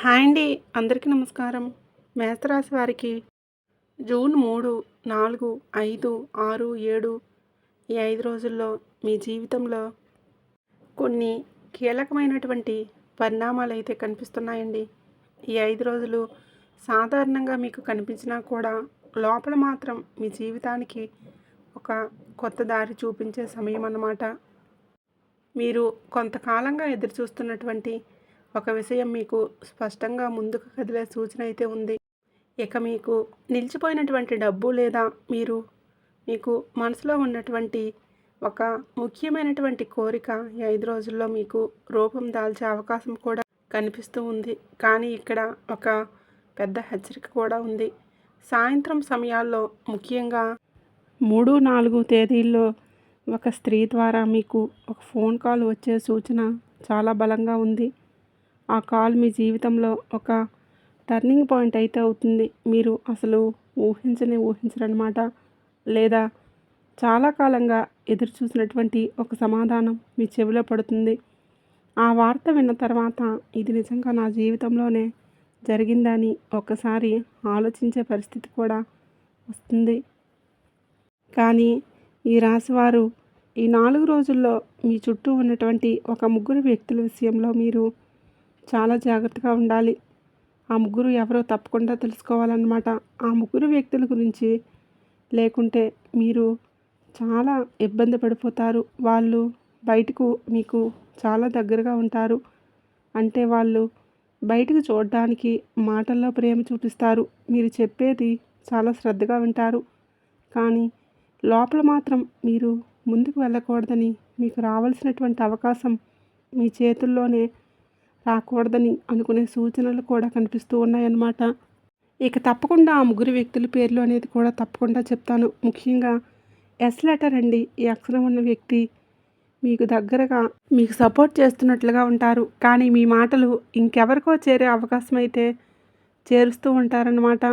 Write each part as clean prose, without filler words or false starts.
Hi అండి. అందరికీ నమస్కారం. మేషరాశి వారికి జూన్ 3, 4, 5, 6, 7 ఈ 5 రోజుల్లో మీ జీవితంలో కొన్ని కీలకమైనటువంటి పరిణామాలైతే కనిపిస్తున్నాయండి. ఈ 5 రోజులు సాధారణంగా మీకు కనిపించినా కూడా లోపల మాత్రం మీ జీవితానికి ఒక కొత్త దారి చూపించే సమయం అన్నమాట. మీరు కొంతకాలంగా ఎదురుచూస్తున్నటువంటి ఒక విషయం మీకు స్పష్టంగా ముందుకు కదిలే సూచన అయితే ఉంది. ఇక మీకు నిలిచిపోయినటువంటి డబ్బు లేదా మీకు మనసులో ఉన్నటువంటి ఒక ముఖ్యమైనటువంటి కోరిక ఈ 5 రోజుల్లో మీకు రూపం దాల్చే అవకాశం కూడా కనిపిస్తూ ఉంది. కానీ ఇక్కడ ఒక పెద్ద హెచ్చరిక కూడా ఉంది. సాయంత్రం సమయాల్లో ముఖ్యంగా 3, 4 తేదీల్లో ఒక స్త్రీ ద్వారా మీకు ఒక ఫోన్ కాల్ వచ్చే సూచన చాలా బలంగా ఉంది. ఆ కాల్ మీ జీవితంలో ఒక టర్నింగ్ పాయింట్ అయితే అవుతుంది. మీరు అసలు ఊహించరనమాట. లేదా చాలా కాలంగా ఎదురు చూసినటువంటి ఒక సమాధానం మీ చెవిలో పడుతుంది. ఆ వార్త విన్న తర్వాత ఇది నిజంగా నా జీవితంలోనే జరిగిందని ఒక్కసారి ఆలోచించే పరిస్థితి కూడా వస్తుంది. కానీ ఈ రాశివారు ఈ 4 రోజుల్లో మీ చుట్టూ ఉన్నటువంటి ఒక ముగ్గురు వ్యక్తుల విషయంలో మీరు చాలా జాగ్రత్తగా ఉండాలి. ఆ ముగ్గురు ఎవరో తప్పకుండా తెలుసుకోవాలన్నమాట. ఆ ముగ్గురు వ్యక్తుల గురించి లేకుంటే మీరు చాలా ఇబ్బంది పడిపోతారు. వాళ్ళు బయటకు మీకు చాలా దగ్గరగా ఉంటారు. అంటే వాళ్ళు బయటకు చూడడానికి మాటల్లో ప్రేమ చూపిస్తారు. మీరు చెప్పేది చాలా శ్రద్ధగా వింటారు. కానీ లోపల మాత్రం మీరు ముందుకు వెళ్ళకూడదని, మీకు రావాల్సినటువంటి అవకాశం మీ చేతుల్లోనే రాకూడదని అనుకునే సూచనలు కూడా కనిపిస్తూ ఉన్నాయన్నమాట. ఇక తప్పకుండా ఆ ముగ్గురు వ్యక్తుల పేర్లు అనేది కూడా తప్పకుండా చెప్తాను. ముఖ్యంగా ఎస్ లెటర్ అండి. ఈ అక్షరం ఉన్న వ్యక్తి మీకు దగ్గరగా మీకు సపోర్ట్ చేస్తున్నట్లుగా ఉంటారు. కానీ మీ మాటలు ఇంకెవరికో చేరే అవకాశం అయితే చేరుస్తూ ఉంటారన్నమాట.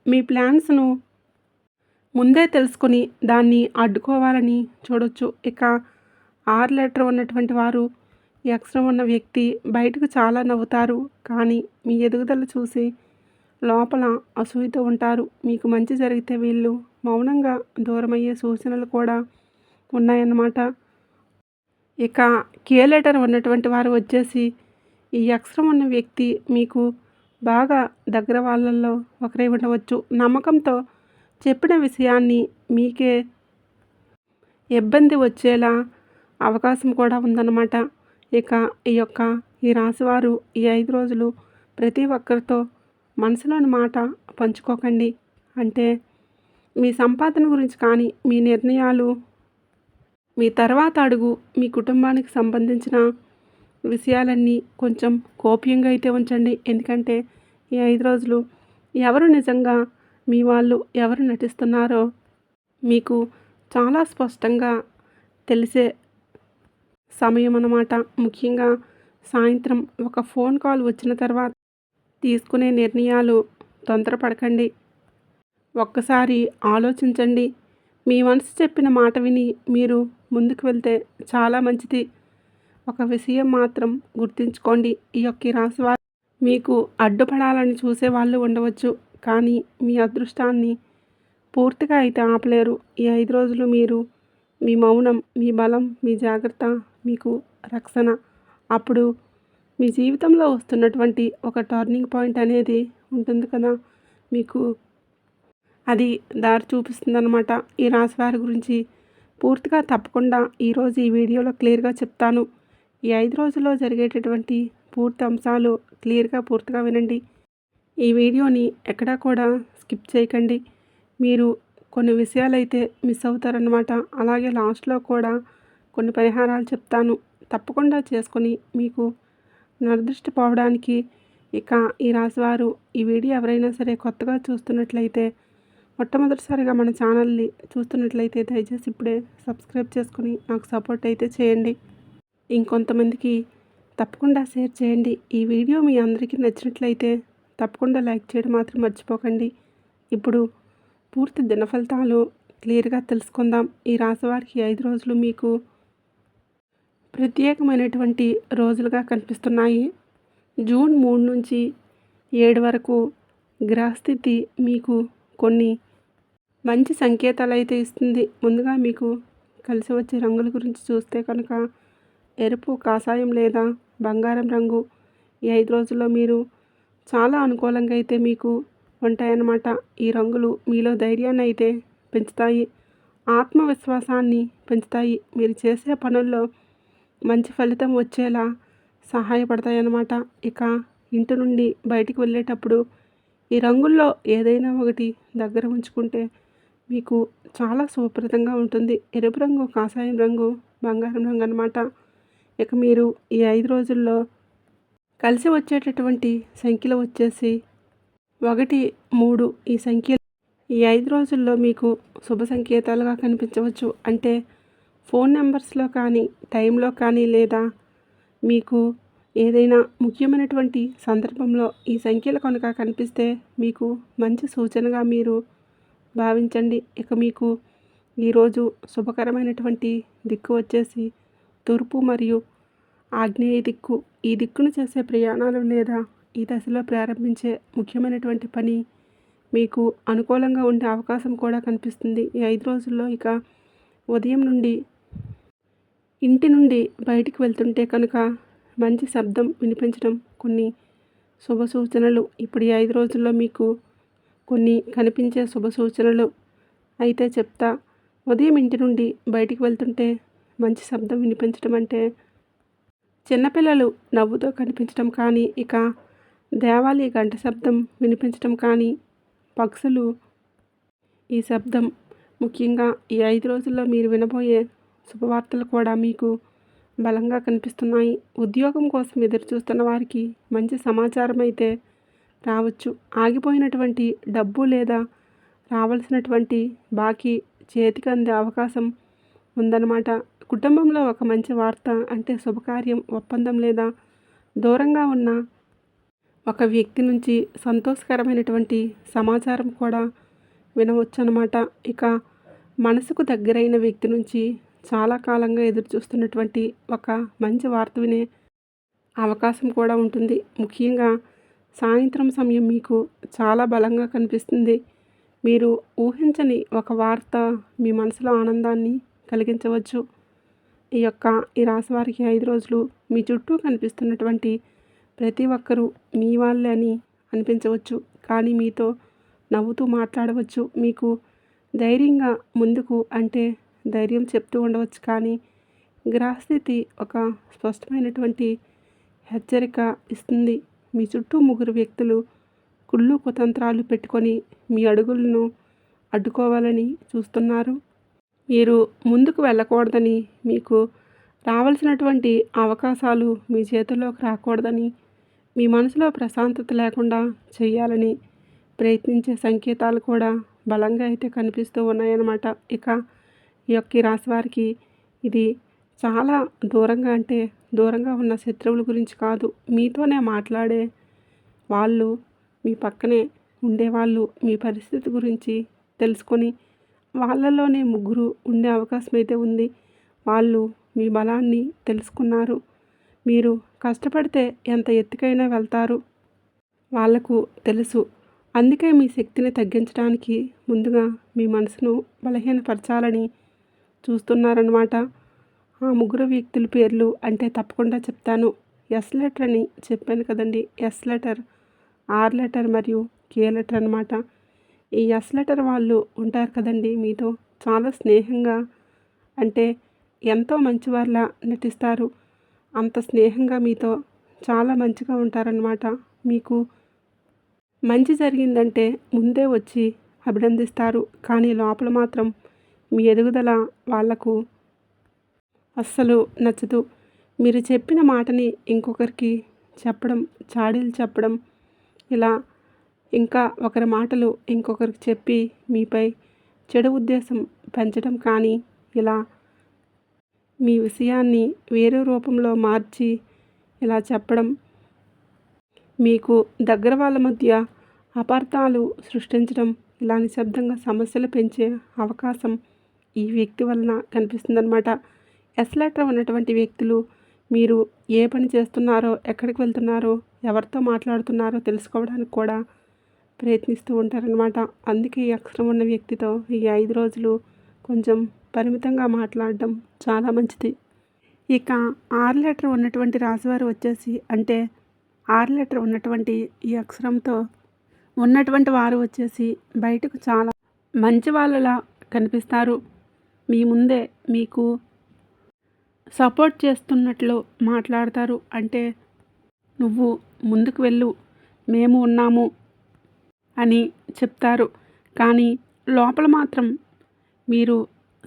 మీ ప్లాన్స్ను ముందే తెలుసుకొని దాన్ని అడ్డుకోవాలని చూడొచ్చు. ఇక ఆర్ లెటర్ ఉన్నటువంటి వారు, ఈ అక్షరం ఉన్న వ్యక్తి బయటకు చాలా నవ్వుతారు. కానీ మీ ఎదుగుదల చూసి లోపల అసూయతో ఉంటారు. మీకు మంచి జరిగితే వీళ్ళు మౌనంగా దూరమయ్యే సూచనలు కూడా ఉన్నాయన్నమాట. ఇక కే లెటర్ ఉన్నటువంటి వారు వచ్చేసి, ఈ అక్షరం ఉన్న వ్యక్తి మీకు బాగా దగ్గర వాళ్ళల్లో ఒకరై ఉండవచ్చు. నమ్మకంతో చెప్పిన విషయాన్ని మీకే ఇబ్బంది వచ్చేలా అవకాశం కూడా ఉందన్నమాట. ఇక ఈ రాశివారు ఈ 5 రోజులు ప్రతి ఒక్కరితో మనసులోని మాట పంచుకోకండి. అంటే మీ సంపాదన గురించి కానీ, మీ నిర్ణయాలు, మీ తర్వాత అడుగు, మీ కుటుంబానికి సంబంధించిన విషయాలన్నీ కొంచెం గోప్యంగా అయితే ఉంచండి. ఎందుకంటే ఈ 5 రోజులు ఎవరు నిజంగా మీ వాళ్ళు, ఎవరు నటిస్తున్నారో మీకు చాలా స్పష్టంగా తెలిసే సమయం అన్నమాట. ముఖ్యంగా సాయంత్రం ఒక ఫోన్ కాల్ వచ్చిన తర్వాత తీసుకునే నిర్ణయాలు తొందరపడకండి. ఒక్కసారి ఆలోచించండి. మీ మనసు చెప్పిన మాట విని మీరు ముందుకు వెళ్తే చాలా మంచిది. ఒక విషయం మాత్రం గుర్తుంచుకోండి. ఈ రాశివారు మీకు అడ్డుపడాలని చూసే వాళ్ళు ఉండవచ్చు. కానీ మీ అదృష్టాన్ని పూర్తిగా అయితే ఆపలేరు. ఈ 5 రోజులు మీరు మీ మౌనం, మీ బలం, మీ జాగ్రత్త మీకు రక్షణ. అప్పుడు మీ జీవితంలో వస్తున్నటువంటి ఒక టర్నింగ్ పాయింట్ అనేది ఉంటుంది కదా, మీకు అది దారి చూపిస్తుందన్నమాట. ఈ రాశి వారి గురించి పూర్తిగా తప్పకుండా ఈరోజు ఈ వీడియోలో క్లియర్గా చెప్తాను. ఈ 5 రోజుల్లో జరిగేటటువంటి పూర్తి అంశాలు పూర్తిగా వినండి. ఈ వీడియోని ఎక్కడా కూడా స్కిప్ చేయకండి. మీరు కొన్ని విషయాలైతే మిస్ అవుతారన్నమాట. అలాగే లాస్ట్లో కూడా కొన్ని పరిహారాలు చెప్తాను. తప్పకుండా చేసుకొని మీకు నరదృష్టి పోవడానికి. ఇక ఈ రాశివారు ఈ వీడియో ఎవరైనా సరే కొత్తగా చూస్తున్నట్లయితే, మొట్టమొదటిసారిగా మన ఛానల్ని చూస్తున్నట్లయితే దయచేసి ఇప్పుడే సబ్స్క్రైబ్ చేసుకుని నాకు సపోర్ట్ అయితే చేయండి. ఇంకొంతమందికి తప్పకుండా షేర్ చేయండి. ఈ వీడియో మీ అందరికీ నచ్చినట్లయితే తప్పకుండా లైక్ చేయడం మాత్రం మర్చిపోకండి. ఇప్పుడు పూర్తి దినఫలితాలు క్లియర్గా తెలుసుకుందాం. ఈ రాశివారికి 5 రోజులు మీకు ప్రత్యేకమైనటువంటి రోజులుగా కనిపిస్తున్నాయి. జూన్ 3 నుంచి 7 వరకు గ్రహస్థితి మీకు కొన్ని మంచి సంకేతాలైతే ఇస్తుంది. ముందుగా మీకు కలిసి వచ్చే రంగుల గురించి చూస్తే కనుక ఎరుపు, కాషాయం లేదా బంగారం రంగు ఈ 5 రోజుల్లో మీరు చాలా అనుకూలంగా అయితే మీకు ఉంటాయన్నమాట. ఈ రంగులు మీలో ధైర్యాన్ని అయితే పెంచుతాయి, ఆత్మవిశ్వాసాన్ని పెంచుతాయి. మీరు చేసే పనుల్లో మంచి ఫలితం వచ్చేలా సహాయపడతాయి అన్నమాట. ఇక ఇంటి నుండి బయటికి వెళ్ళేటప్పుడు ఈ రంగుల్లో ఏదైనా ఒకటి దగ్గర ఉంచుకుంటే మీకు చాలా శుభప్రదంగా ఉంటుంది. ఎరుపు రంగు, కాషాయం రంగు, బంగారం రంగు అన్నమాట. ఇక మీరు ఈ 5 రోజుల్లో కలిసి వచ్చేటటువంటి సంఖ్యలు వచ్చేసి 1, 3 ఈ సంఖ్యలు ఈ 5 రోజుల్లో మీకు శుభ సంకేతాలుగా కనిపించవచ్చు. అంటే ఫోన్ నెంబర్స్లో కానీ, టైంలో కానీ, లేదా మీకు ఏదైనా ముఖ్యమైనటువంటి సందర్భంలో ఈ సంఖ్యలు కనుక కనిపిస్తే మీకు మంచి సూచనగా మీరు భావించండి. ఇక మీకు ఈరోజు శుభకరమైనటువంటి దిక్కు వచ్చేసి తూర్పు మరియు ఆగ్నేయ దిక్కు. ఈ దిక్కును చేసే ప్రయాణాలు లేదా ఈ దశలో ప్రారంభించే ముఖ్యమైనటువంటి పని మీకు అనుకూలంగా ఉండే అవకాశం కూడా కనిపిస్తుంది ఈ 5 రోజుల్లో. ఇక ఉదయం నుండి ఇంటి నుండి బయటికి వెళ్తుంటే కనుక మంచి శబ్దం వినిపించడం కొన్ని శుభ సూచనలు. ఇప్పుడు ఈ 5 రోజుల్లో మీకు కొన్ని కనిపించే శుభ సూచనలు అయితే చెప్తా. ఉదయం ఇంటి నుండి బయటికి వెళ్తుంటే మంచి శబ్దం వినిపించడం అంటే చిన్నపిల్లలు నవ్వుతో కనిపించడం కానీ, ఇక దేవాలయ గంట శబ్దం వినిపించడం కానీ, పక్షులు ఈ శబ్దం ముఖ్యంగా ఈ 5 రోజుల్లో మీరు వినబోయే శుభవార్తలు కూడా మీకు బలంగా కనిపిస్తున్నాయి. ఉద్యోగం కోసం ఎదురు చూస్తున్న వారికి మంచి సమాచారం అయితే రావచ్చు. ఆగిపోయినటువంటి డబ్బు లేదా రావాల్సినటువంటి బాకీ చేతికి అందే అవకాశం ఉందన్నమాట. కుటుంబంలో ఒక మంచి వార్త అంటే శుభకార్యం, ఒప్పందం లేదా దూరంగా ఉన్న ఒక వ్యక్తి నుంచి సంతోషకరమైనటువంటి సమాచారం కూడా వినవచ్చు అన్నమాట. ఇక మనసుకు దగ్గరైన వ్యక్తి నుంచి చాలా కాలంగా ఎదురు చూస్తున్నటువంటి ఒక మంచి వార్త వినే అవకాశం కూడా ఉంటుంది. ముఖ్యంగా సాయంత్రం సమయం మీకు చాలా బలంగా కనిపిస్తుంది. మీరు ఊహించని ఒక వార్త మీ మనసులో ఆనందాన్ని కలిగించవచ్చు. ఈ రాశి వారికి 5 రోజులు మీ చుట్టూ కనిపిస్తున్నటువంటి ప్రతి ఒక్కరూ మీ వాళ్ళే అని అనిపించవచ్చు. కానీ మీతో నవ్వుతూ మాట్లాడవచ్చు. మీకు ధైర్యంగా ముందుకు అంటే ధైర్యం చెప్తూ ఉండవచ్చు. కానీ గ్రహస్థితి ఒక స్పష్టమైనటువంటి హెచ్చరిక ఇస్తుంది. మీ చుట్టూ 3 వ్యక్తులు కుళ్ళు కుతంత్రాలు పెట్టుకొని మీ అడుగులను అడ్డుకోవాలని చూస్తున్నారు. మీరు ముందుకు వెళ్ళకూడదని, మీకు రావాల్సినటువంటి అవకాశాలు మీ చేతుల్లోకి రాకూడదని, మీ మనసులో ప్రశాంతత లేకుండా చేయాలని ప్రయత్నించే సంకేతాలు కూడా బలంగా అయితే కనిపిస్తూ ఉన్నాయన్నమాట. ఇక ఈ రాశి వారికి ఇది చాలా దూరంగా అంటే దూరంగా ఉన్న శత్రువుల గురించి కాదు, మీతోనే మాట్లాడే వాళ్ళు, మీ పక్కనే ఉండేవాళ్ళు మీ పరిస్థితి గురించి తెలుసుకొని వాళ్ళలోనే 3 ఉండే అవకాశం అయితే ఉంది. వాళ్ళు మీ బలాన్ని తెలుసుకున్నారు. మీరు కష్టపడితే ఎంత ఎత్తుకైనా వెళ్తారు వాళ్లకు తెలుసు. అందుకే మీ శక్తిని తగ్గించడానికి ముందుగా మీ మనసును బలహీనపరచాలని చూస్తున్నారన్నమాట. ఆ 3 వ్యక్తుల పేర్లు అంటే తప్పకుండా చెప్తాను. ఎస్ లెటర్ అని చెప్పాను కదండి. ఎస్ లెటర్, ఆర్ లెటర్ మరియు కే లెటర్ అన్నమాట. ఈ ఎస్ లెటర్ వాళ్ళు ఉంటారు కదండి, మీతో చాలా స్నేహంగా అంటే ఎంతో మంచివారిలా నటిస్తారు. అంత స్నేహంగా మీతో చాలా మంచిగా ఉంటారన్నమాట. మీకు మంచి జరిగిందంటే ముందే వచ్చి అభినందిస్తారు. కానీ లోపల మాత్రం మీ ఎదుగుదల వాళ్లకు అస్సలు నచ్చదు. మీరు చెప్పిన మాటని ఇంకొకరికి చెప్పడం, చాడీలు చెప్పడం, ఇలా ఇంకా ఒకరి మాటలు ఇంకొకరికి చెప్పి మీపై చెడు ఉద్దేశం పెంచడం కానీ, ఇలా మీ విషయాన్ని వేరే రూపంలో మార్చి ఇలా చెప్పడం, మీకు దగ్గర వాళ్ళ మధ్య అపార్థాలు సృష్టించడం, ఇలా నిశ్శబ్దంగా సమస్యలు పెంచే అవకాశం ఈ వ్యక్తి వలన కనిపిస్తుందన్నమాట. ఎస్ లెటర్ ఉన్నటువంటి వ్యక్తులు మీరు ఏ పని చేస్తున్నారో, ఎక్కడికి వెళ్తున్నారో, ఎవరితో మాట్లాడుతున్నారో తెలుసుకోవడానికి కూడా ప్రయత్నిస్తూ ఉంటారనమాట. అందుకే ఈ అక్షరం ఉన్న వ్యక్తితో ఈ 5 రోజులు కొంచెం పరిమితంగా మాట్లాడడం చాలా మంచిది. ఇక 6 లెటర్ ఉన్నటువంటి రాశివారు వచ్చేసి అంటే 6 లెటర్ ఉన్నటువంటి ఈ అక్షరంతో ఉన్నటువంటి వారు వచ్చేసి బయటకు చాలా మంచి వాళ్ళలా కనిపిస్తారు. మీ ముందే మీకు సపోర్ట్ చేస్తున్నట్లు మాట్లాడతారు. అంటే నువ్వు ముందుకు వెళ్ళు, మేము ఉన్నాము అని చెప్తారు. కానీ లోపల మాత్రం మీరు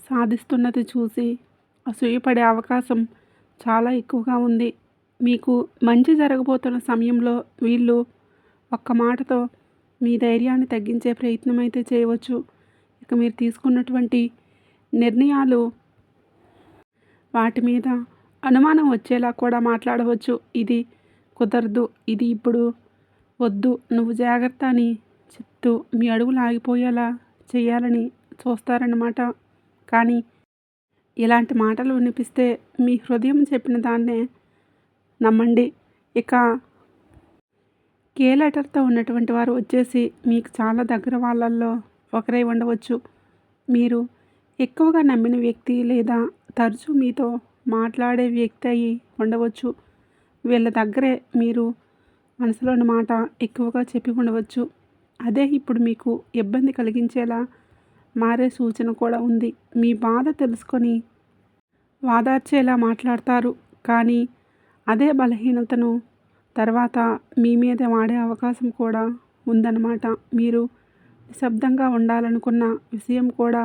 సాధిస్తున్నది చూసి అసూయపడే అవకాశం చాలా ఎక్కువగా ఉంది. మీకు మంచి జరగబోతున్న సమయంలో వీళ్ళు ఒక్క మాటతో మీ ధైర్యాన్ని తగ్గించే ప్రయత్నం అయితే చేయవచ్చు. ఇక మీరు తీసుకున్నటువంటి నిర్ణయాలు వాటి మీద అనుమానం వచ్చేలా కూడా మాట్లాడవచ్చు. ఇది కుదరదు, ఇది ఇప్పుడు వద్దు, నువ్వు జాగ్రత్త అని చెప్తూ మీ అడుగులు ఆగిపోయేలా చేయాలని చూస్తారన్నమాట. కానీ ఇలాంటి మాటలు వినిపిస్తే మీ హృదయం చెప్పిన దాన్నే నమ్మండి. ఇక కే లెటర్తో ఉన్నటువంటి వారు వచ్చేసి మీకు చాలా దగ్గర వాళ్ళల్లో ఒకరై ఉండవచ్చు. మీరు ఎక్కువగా నమ్మిన వ్యక్తి లేదా తరచూ మీతో మాట్లాడే వ్యక్తి అయి ఉండవచ్చు. వీళ్ళ దగ్గరే మీరు మనసులోని మాట ఎక్కువగా చెప్పి ఉండవచ్చు. అదే ఇప్పుడు మీకు ఇబ్బంది కలిగించేలా మారే సూచన కూడా ఉంది. మీ బాధ తెలుసుకొని వాదార్చేలా మాట్లాడతారు. కానీ అదే బలహీనతను తర్వాత మీ మీద వాడే అవకాశం కూడా ఉందన్నమాట. మీరు నిశ్శబ్దంగా ఉండాలనుకున్న విషయం కూడా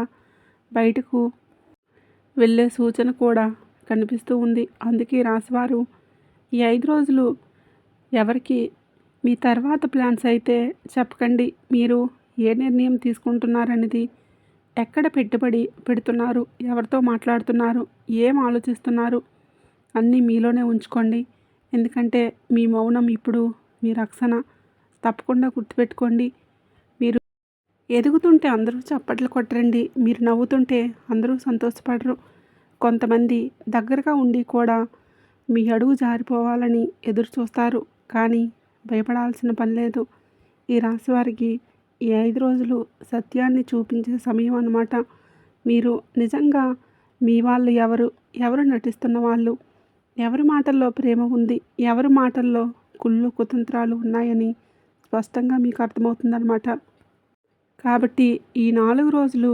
బయటకు వెళ్ళే సూచన కూడా కనిపిస్తూ ఉంది. అందుకే రాశివారు ఈ 5 రోజులు ఎవరికి మీ తర్వాత ప్లాన్స్ అయితే చెప్పకండి. మీరు ఏ నిర్ణయం తీసుకుంటున్నారనేది, ఎక్కడ పెట్టుబడి పెడుతున్నారు, ఎవరితో మాట్లాడుతున్నారు, ఏం ఆలోచిస్తున్నారు అన్నీ మీలోనే ఉంచుకోండి. ఎందుకంటే మీ మౌనం ఇప్పుడు మీ రక్షణ. తప్పకుండా గుర్తుపెట్టుకోండి. మీరు ఎదుగుతుంటే అందరూ చప్పట్లు కొట్టరండి. మీరు నవ్వుతుంటే అందరూ సంతోషపడరు. కొంతమంది దగ్గరగా ఉండి కూడా మీ అడుగు జారిపోవాలని ఎదురు చూస్తారు. కానీ భయపడాల్సిన పని లేదు. ఈ రాశి వారికి ఈ 5 రోజులు సత్యాన్ని చూపించే సమయం అన్నమాట. మీరు నిజంగా మీ వాళ్ళు ఎవరు నటిస్తున్న వాళ్ళు, ఎవరి మాటల్లో ప్రేమ ఉంది, ఎవరి మాటల్లో కుళ్ళు కుతంత్రాలు ఉన్నాయని స్పష్టంగా మీకు అర్థమవుతుందన్నమాట. కాబట్టి ఈ 4 రోజులు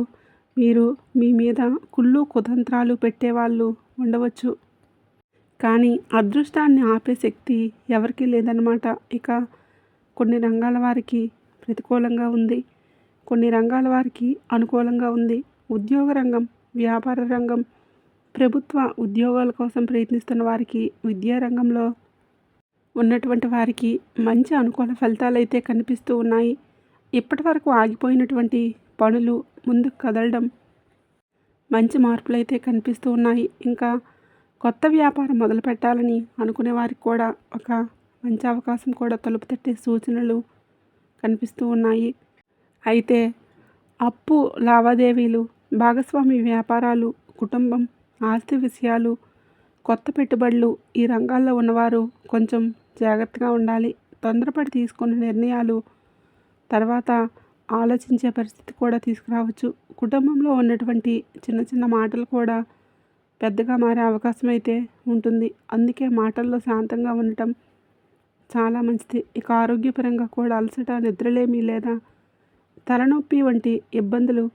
మీరు మీ మీద కుళ్ళు కుతంత్రాలు పెట్టేవాళ్ళు ఉండవచ్చు. కానీ అదృష్టాన్ని ఆపే శక్తి ఎవరికీ లేదన్నమాట. ఇక కొన్ని రంగాల వారికి ప్రతికూలంగా ఉంది, కొన్ని రంగాల వారికి అనుకూలంగా ఉంది. ఉద్యోగ రంగం, వ్యాపార రంగం, ప్రభుత్వ ఉద్యోగాల కోసం ప్రయత్నిస్తున్న వారికి, విద్యా రంగంలో ఉన్నటువంటి వారికి మంచి అనుకూల ఫలితాలు అయితే కనిపిస్తూ ఉన్నాయి. ఇప్పటి వరకు ఆగిపోయినటువంటి పనులు ముందుకు కదలడం, మంచి మార్పులు అయితే కనిపిస్తూ ఉన్నాయి. ఇంకా కొత్త వ్యాపారం మొదలు పెట్టాలని అనుకునే వారికి కూడా ఒక మంచి అవకాశం కూడా తలుపు తట్టే సూచనలు కనిపిస్తూ ఉన్నాయి. అయితే అప్పు లావాదేవీలు, భాగస్వామి వ్యాపారాలు, కుటుంబం, ఆస్తి విషయాలు, కొత్త పెట్టుబడులు ఈ రంగాల్లో ఉన్నవారు కొంచెం జాగ్రత్తగా ఉండాలి. తొందరపడి తీసుకున్న నిర్ణయాలు తర్వాత ఆలోచించే పరిస్థితి కూడా తీసుకురావచ్చు. కుటుంబంలో ఉన్నటువంటి చిన్న చిన్న మాటలు కూడా పెద్దగా మారే అవకాశం అయితే ఉంటుంది. అందుకే మాటల్లో శాంతంగా ఉండటం చాలా మంచిది. ఇక ఆరోగ్యపరంగా కూడా అలసట, నిద్రలేమి లేదా తలనొప్పి వంటి ఇబ్బందులు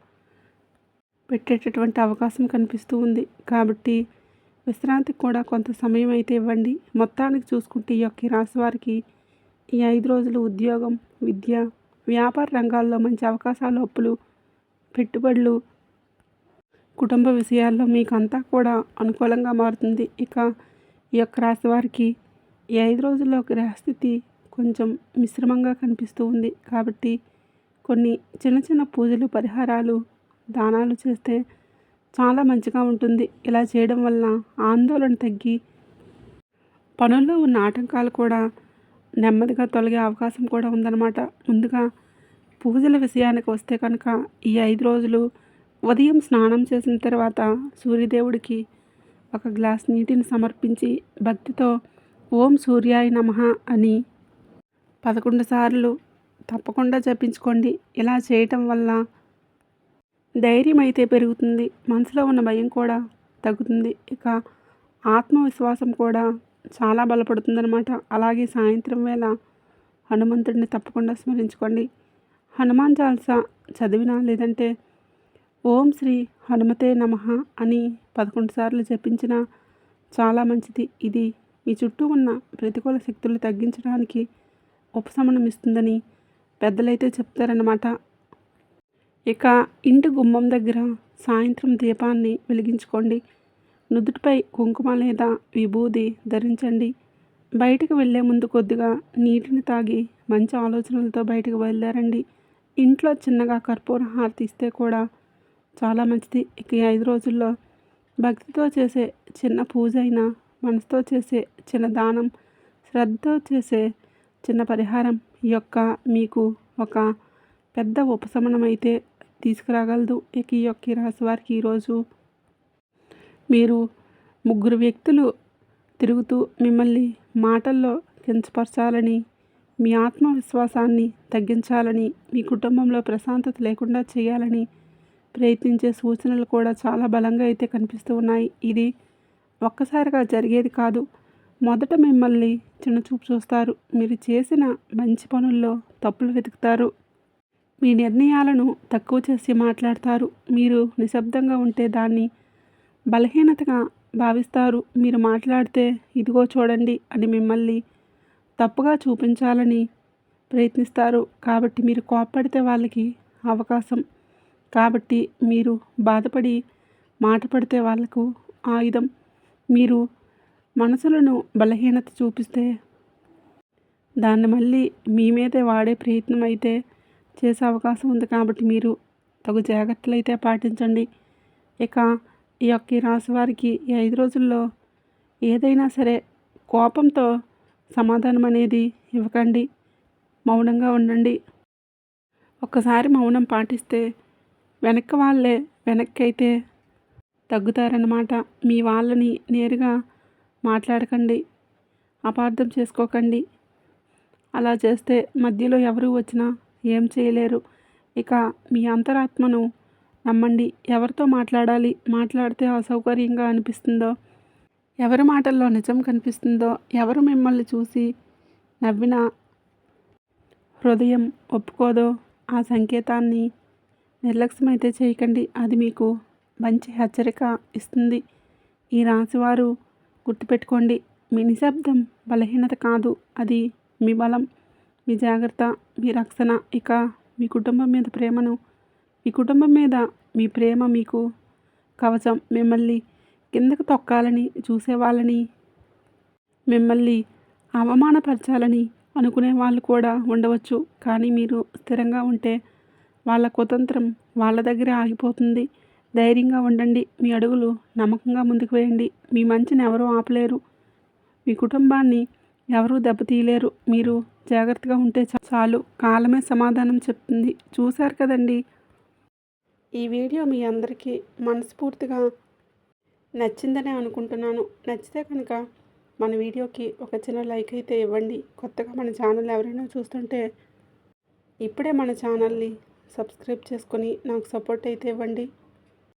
పెట్టేటటువంటి అవకాశం కనిపిస్తూ ఉంది. కాబట్టి విశ్రాంతికి కూడా కొంత సమయం అయితే ఇవ్వండి. మొత్తానికి చూసుకుంటే ఈ యొక్క రాశి వారికి ఈ 5 రోజులు ఉద్యోగం, విద్య, వ్యాపార రంగాల్లో మంచి అవకాశాలు, అప్పులు, పెట్టుబడులు, కుటుంబ విషయాల్లో మీకు అంతా కూడా అనుకూలంగా మారుతుంది. ఇక ఈ యొక్క రాశి వారికి ఈ 5 రోజుల్లో గ్రహస్థితి కొంచెం మిశ్రమంగా కనిపిస్తూ ఉంది. కాబట్టి కొన్ని చిన్న చిన్న పూజలు, పరిహారాలు, దానాలు చేస్తే చాలా మంచిగా ఉంటుంది. ఇలా చేయడం వలన ఆందోళన తగ్గి పనుల్లో ఉన్న ఆటంకాలు కూడా నెమ్మదిగా తొలగే అవకాశం కూడా ఉందన్నమాట. ముందుగా పూజల విషయానికి వస్తే కనుక ఈ 5 రోజులు ఉదయం స్నానం చేసిన తర్వాత సూర్యదేవుడికి ఒక గ్లాస్ నీటిని సమర్పించి భక్తితో ఓం సూర్యాయ నమః అని 11 సార్లు తప్పకుండా జపించుకోండి. ఇలా చేయటం వల్ల ధైర్యం అయితే పెరుగుతుంది, మనసులో ఉన్న భయం కూడా తగ్గుతుంది. ఇక ఆత్మవిశ్వాసం కూడా చాలా బలపడుతుందన్నమాట. అలాగే సాయంత్రం వేళ హనుమంతుడిని తప్పకుండా స్మరించుకోండి. హనుమాన్ చాలీసా చదివినా లేదంటే ఓం శ్రీ హనుమతే నమః అని 11 సార్లు జపించినా చాలా మంచిది. ఇది మీ చుట్టూ ఉన్న ప్రతికూల శక్తులు తగ్గించడానికి ఉపశమనం ఇస్తుందని పెద్దలైతే చెప్తారన్నమాట. ఇక ఇంటి గుమ్మం దగ్గర సాయంత్రం దీపాన్ని వెలిగించుకోండి. నుదుటిపై కుంకుమ లేదా విభూది ధరించండి. బయటకు వెళ్ళే ముందు కొద్దిగా నీటిని తాగి మంచి ఆలోచనలతో బయటకు బయలుదేరండి. ఇంట్లో చిన్నగా కర్పూర హారతి ఇస్తే కూడా చాలా మంచిది. ఇక ఈ 5 రోజుల్లో భక్తితో చేసే చిన్న పూజ అయినా, మనసుతో చేసే చిన్న దానం, శ్రద్ధతో చేసే చిన్న పరిహారం మీకు ఒక పెద్ద ఉపశమనం అయితే తీసుకురాగలదు. ఇక ఈ రాశి వారికి ఈరోజు మీరు 3 వ్యక్తులు తిరుగుతూ మిమ్మల్ని మాటల్లో కించపరచాలని, మీ ఆత్మవిశ్వాసాన్ని తగ్గించాలని, మీ కుటుంబంలో ప్రశాంతత లేకుండా చేయాలని ప్రయత్నించే సూచనలు కూడా చాలా బలంగా అయితే కనిపిస్తూ ఉన్నాయి. ఇది ఒక్కసారిగా జరిగేది కాదు. మొదట మిమ్మల్ని చిన్నచూపు చూస్తారు. మీరు చేసిన మంచి పనుల్లో తప్పులు వెతుకుతారు. మీ నిర్ణయాలను తక్కువ చేసి మాట్లాడతారు. మీరు నిశ్శబ్దంగా ఉంటే దాన్ని బలహీనతగా భావిస్తారు. మీరు మాట్లాడితే ఇదిగో చూడండి అని మిమ్మల్ని తప్పుగా చూపించాలని ప్రయత్నిస్తారు. కాబట్టి మీరు కోప్పడితే వాళ్ళకి అవకాశం. కాబట్టి మీరు బాధపడి మాట పడితే వాళ్ళకు ఆయుధం. మీరు మనసులను బలహీనత చూపిస్తే దాన్ని మళ్ళీ మీ మీదే వాడే ప్రయత్నం అయితే చేసే అవకాశం ఉంది. కాబట్టి మీరు తగు జాగ్రత్తలు అయితే పాటించండి. ఇక ఈ రాశి వారికి ఈ 5 రోజుల్లో ఏదైనా సరే కోపంతో సమాధానం అనేది ఇవ్వకండి. మౌనంగా ఉండండి. ఒక్కసారి మౌనం పాటిస్తే వెనక్కి అయితే తగ్గుతారన్నమాట. మీ వాళ్ళని నేరుగా మాట్లాడకండి, అపార్థం చేసుకోకండి. అలా చేస్తే మధ్యలో ఎవరు వచ్చినా ఏం చేయలేరు. ఇక మీ అంతరాత్మను నమ్మండి. ఎవరితో మాట్లాడితే అసౌకర్యంగా అనిపిస్తుందో, ఎవరి మాటల్లో నిజం కనిపిస్తుందో, ఎవరు మిమ్మల్ని చూసి నవ్వినా హృదయం ఒప్పుకోదో ఆ సంకేతాన్ని నిర్లక్ష్యమైతే చేయకండి. అది మీకు మంచి హెచ్చరిక ఇస్తుంది. ఈ రాశివారు గుర్తుపెట్టుకోండి, మీ నిశ్శబ్దం బలహీనత కాదు, అది మీ బలం, మీ జాగ్రత్త, మీ రక్షణ. ఇక మీ కుటుంబం మీద మీ ప్రేమ మీకు కవచం. మిమ్మల్ని కిందకు తొక్కాలని చూసే వాళ్ళని, మిమ్మల్ని అవమానపరచాలని అనుకునే వాళ్ళు కూడా ఉండవచ్చు. కానీ మీరు స్థిరంగా ఉంటే వాళ్ళ కుతంత్రం వాళ్ళ దగ్గరే ఆగిపోతుంది. ధైర్యంగా ఉండండి. మీ అడుగులు నమ్మకంగా ముందుకు వేయండి. మీ మంచిని ఎవరూ ఆపలేరు. మీ కుటుంబాన్ని ఎవరూ దెబ్బతీయలేరు. మీరు జాగ్రత్తగా ఉంటే చాలు. కాలమే సమాధానం చెప్తుంది. చూశారు కదండి, ఈ వీడియో మీ అందరికీ మనస్ఫూర్తిగా నచ్చిందని అనుకుంటున్నాను. నచ్చితే కనుక మన వీడియోకి ఒక చిన్న లైక్ అయితే ఇవ్వండి. కొత్తగా మన ఛానల్ ఎవరైనా చూస్తుంటే ఇప్పుడే మన ఛానల్ని సబ్స్క్రైబ్ చేసుకొని నాకు సపోర్ట్ అయితే ఇవ్వండి.